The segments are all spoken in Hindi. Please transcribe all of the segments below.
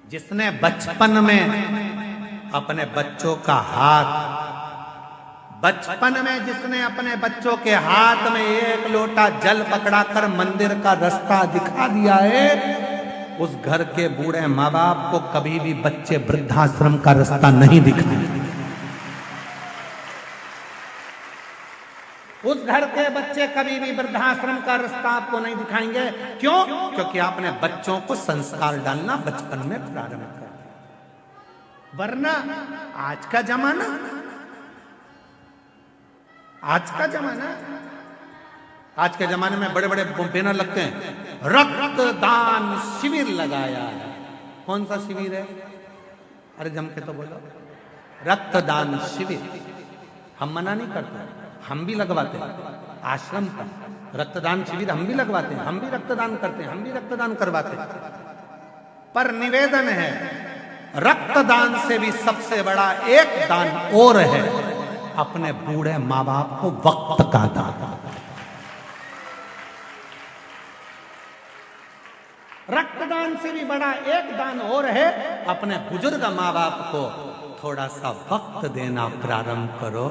जिसने बचपन में अपने बच्चों का हाथ, बचपन में जिसने अपने बच्चों के हाथ में एक लोटा जल पकड़ाकर मंदिर का रास्ता दिखा दिया है, उस घर के बूढ़े माँ बाप को कभी भी बच्चे वृद्धाश्रम का रास्ता नहीं दिखाएंगे। उस घर के बच्चे कभी भी वृद्धाश्रम का रास्ता आपको नहीं दिखाएंगे। क्यों? क्योंकि आपने बच्चों को संस्कार डालना बचपन में प्रारंभ कर दिया। वरना आज का जमाना, आज के जमाने में बड़े बड़े बैनर लगते हैं, रक्तदान शिविर लगाया है। कौन सा शिविर है? अरे जम के तो बोलो, रक्तदान शिविर। हम मना नहीं करते, हम भी लगवाते हैं। आश्रम का रक्तदान शिविर हम भी लगवाते हैं, हम भी रक्तदान करते हैं, हम भी रक्तदान करवाते हैं। पर निवेदन है, रक्तदान से भी सबसे बड़ा एक दान और है, अपने बूढ़े माँ बाप को वक्त का दान। रक्तदान से भी बड़ा एक दान और है, अपने बुजुर्ग माँ बाप को थोड़ा सा वक्त देना प्रारंभ करो,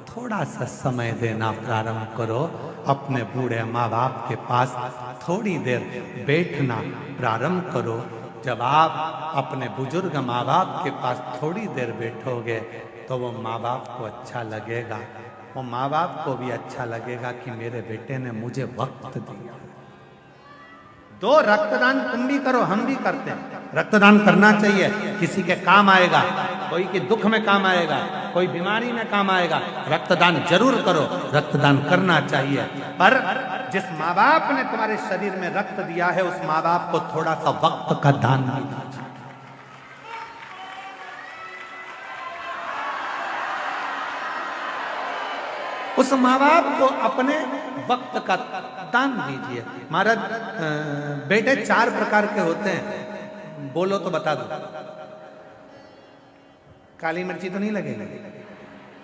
थोड़ा सा समय देना प्रारंभ करो। अपने बूढ़े माँ बाप के पास थोड़ी देर बैठना प्रारंभ करो। जब आप अपने बुजुर्ग माँ बाप के पास थोड़ी देर बैठोगे तो वो माँ बाप को अच्छा लगेगा, वो माँ बाप को भी अच्छा लगेगा कि मेरे बेटे ने मुझे वक्त दिया। दो रक्तदान तुम भी करो, हम भी करते हैं। रक्तदान करना चाहिए, किसी के काम आएगा, कोई के दुख में काम आएगा, कोई बीमारी में काम आएगा। रक्तदान जरूर करो, रक्तदान करना चाहिए। पर जिस माँ बाप ने तुम्हारे शरीर में रक्त दिया है, उस माँ बाप को थोड़ा सा वक्त का दान भी दीजिए। उस माँ बाप को अपने वक्त का दान दीजिए। महाराज, बेटे 4 प्रकार के होते हैं, बोलो तो बता दो। काली मिर्ची तो नहीं लगेगी?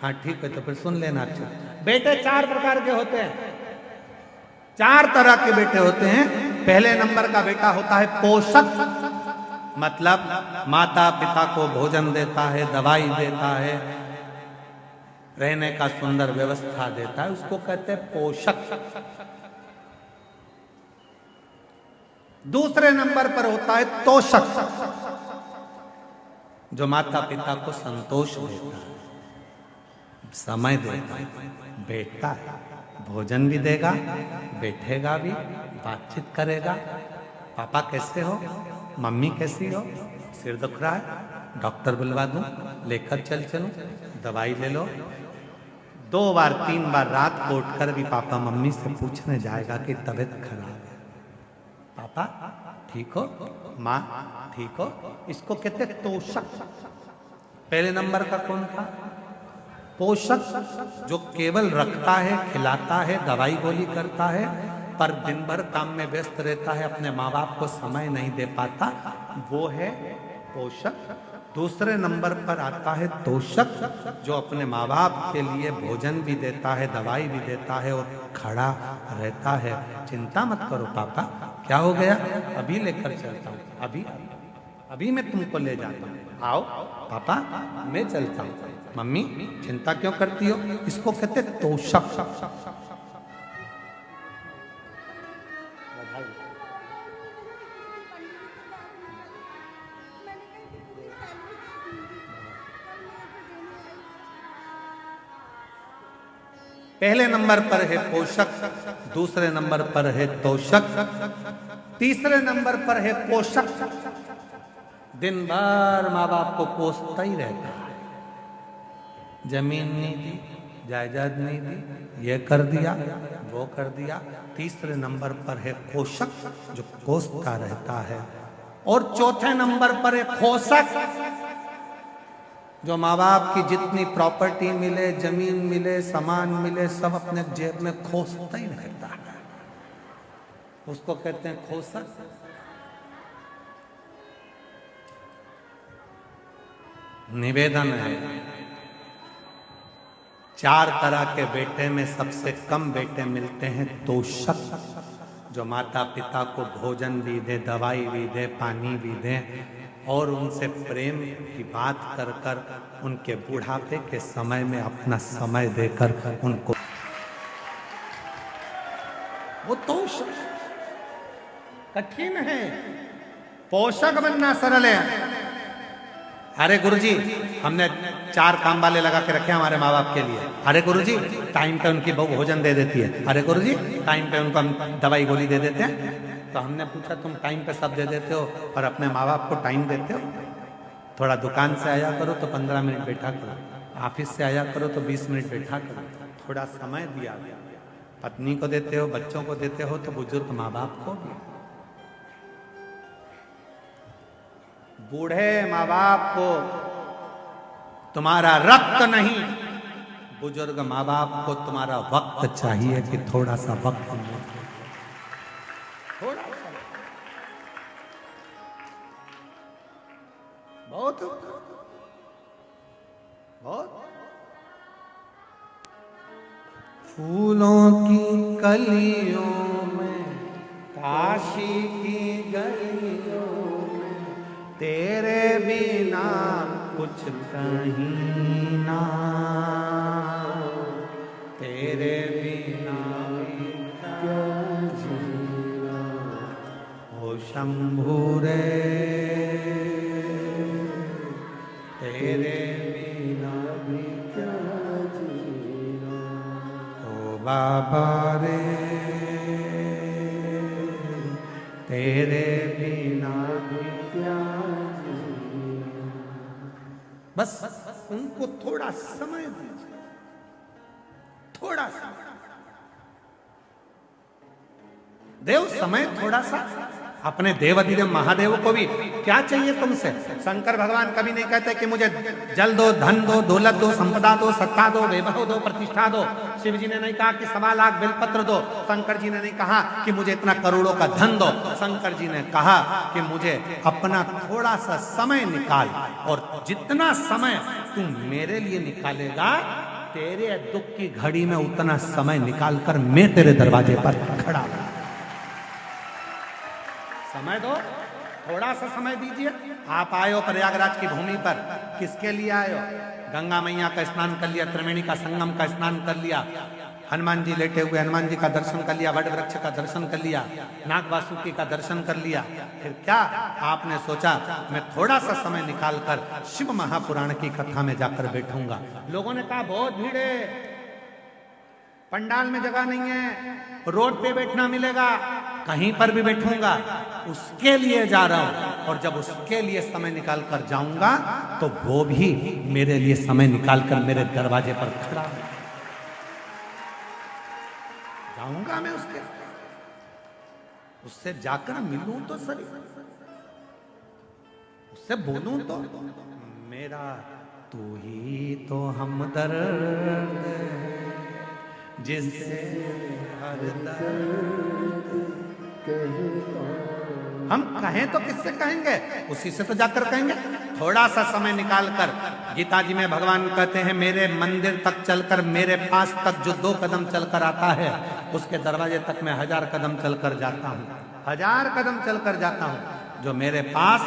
हाँ ठीक है, तो फिर सुन लेना। अच्छा, बेटे 4 प्रकार के होते हैं, 4 तरह के बेटे होते हैं। पहले नंबर का बेटा होता है पोषक, मतलब माता पिता को भोजन देता है, दवाई देता है, रहने का सुंदर व्यवस्था देता है, उसको कहते हैं पोषक। दूसरे नंबर पर होता है तोषक, जो माता पिता को संतोष देता है, समय देता है, बैठता है, भोजन भी देगा, बैठेगा भी, बातचीत करेगा। पापा कैसे हो, मम्मी कैसी हो, सिर दुख रहा है, डॉक्टर बुलवा दूं, लेकर चलूं, दवाई ले लो। 2 बार 3 बार रात को उठकर भी पापा मम्मी से पूछने जाएगा कि तबीयत खराब है, पापा ठीक हो, माँ ठीक हो। इसको कहते तोषक। पहले नंबर का कौन था? पोषक, जो केवल रखता है, खिलाता है, दवाई गोली करता है, पर दिन भर काम में व्यस्त रहता है, अपने माँ बाप को समय नहीं दे पाता, वो है पोषक। दूसरे नंबर पर आता है तोषक, जो अपने माँ बाप के लिए भोजन भी देता है, दवाई भी देता है और खड़ा रहता है। चिंता मत करो पापा, क्या हो गया, अभी लेकर चलता हूँ, अभी मैं तुमको ले जाता हूँ, आओ पापा मैं चलता हूँ। मम्मी चिंता क्यों करती हो? इसको कहते तोषक। पहले नंबर पर है पोषक, दूसरे नंबर पर है तोषक, तीसरे नंबर पर है पोषक। दिन भर माँ बाप को पोसता ही रहता है, जमीन नहीं दी, जायदाद नहीं दी, ये कर दिया, वो कर दिया। तीसरे नंबर पर है पोषक, जो कोसता रहता है। और चौथे नंबर पर है पोषक, जो माँ बाप की जितनी प्रॉपर्टी मिले, जमीन मिले, सामान मिले, सब अपने जेब में खोसता ही रहता है, उसको कहते हैं खोसक। निवेदन है, 4 तरह के बेटे में सबसे कम बेटे मिलते हैं तोषक, जो माता पिता को भोजन भी दे, दवाई भी दे, पानी भी दे, और उनसे प्रेम की बात कर कर उनके बुढ़ापे के समय में अपना समय देकर उनको वो तो कठिन है, पोषक बनना सरल है। अरे गुरुजी हमने 4 काम वाले लगा के रखे हमारे माँ बाप के लिए। अरे गुरुजी टाइम पे उनकी बहू भोजन दे देती है। अरे गुरुजी टाइम पे उनको हम दवाई गोली दे देते हैं। तो हमने पूछा तुम टाइम पे सब दे देते हो और अपने माँ बाप को टाइम देते हो? थोड़ा दुकान से आया करो तो 15 मिनट बैठा करो, ऑफिस से आया करो तो 20 मिनट बैठा करो, थोड़ा समय दिया। पत्नी को देते हो, बच्चों को देते हो, तो बुजुर्ग माँ बाप को भी। बूढ़े माँ बाप को तुम्हारा रक्त नहीं, बुजुर्ग माँ बाप को तुम्हारा वक्त चाहिए कि थोड़ा सा वक्त मिले, थोड़ा सा, बहुत बहुत। फूलों की कलियों में, काशी की गलियों में, तेरे बिना कुछ कहीं ना, तेरे बिना क्या जीना हो शंभू रे, तेरे बिना भी क्या जीना ओ बाबा रे, तेरे बिना भी क्या जीना। बस उनको थोड़ा समय दीजिए, थोड़ा सा देव समय थोड़ा सा। अपने देवाधिदेव महादेव को भी क्या चाहिए तुमसे? शंकर भगवान कभी नहीं कहते कि मुझे जल दो, धन दो, दौलत दो, संपदा दो, सत्ता दो, वैभव दो, प्रतिष्ठा दो। शिव जी ने नहीं कहा कि 1.25 लाख बेलपत्र दो। शंकर जी ने नहीं कहा कि मुझे इतना करोड़ों का धन दो। शंकर जी ने कहा कि मुझे अपना थोड़ा सा समय निकाल, और जितना समय तुम मेरे लिए निकालेगा, तेरे दुख की घड़ी में उतना समय निकाल कर मैं तेरे दरवाजे पर खड़ा हूं। समय दो, थोड़ा सा समय दीजिए। आप आए हो प्रयागराज की भूमि पर, किसके लिए आए हो? गंगा मैया का स्नान कर लिया, त्रिवेणी का संगम का स्नान कर लिया, हनुमान जी लेटे हुए हनुमान जी का दर्शन कर लिया, वट वृक्ष का दर्शन कर लिया, नाग वासुकी का दर्शन कर लिया। फिर क्या आपने सोचा मैं थोड़ा सा समय निकाल कर शिव महापुराण की कथा में जाकर बैठूंगा? लोगों ने कहा बहुत भीड़ है, पंडाल में जगह नहीं है, रोड पे बैठना मिलेगा, कहीं पर भी बैठूंगा। उसके लिए जा रहा हूं, और जब उसके लिए समय निकाल कर जाऊंगा तो वो भी मेरे लिए समय निकाल कर मेरे दरवाजे पर खड़ा है। जाऊंगा मैं उससे जाकर मिलूं तो सही, उससे बोलूं तो, मेरा तू ही तो हमदर्द जिससे हर दर्द हम कहें तो किससे कहेंगे? उसी से तो जाकर कहेंगे। थोड़ा सा समय निकाल कर, गीता जी में भगवान कहते हैं मेरे मंदिर तक चलकर, मेरे पास तक जो 2 कदम चलकर आता है, उसके दरवाजे तक मैं 1000 कदम चलकर जाता हूँ, 1000 कदम चलकर जाता हूँ। जो मेरे पास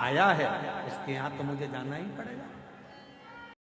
आया है उसके यहाँ तो मुझे जाना ही पड़ेगा।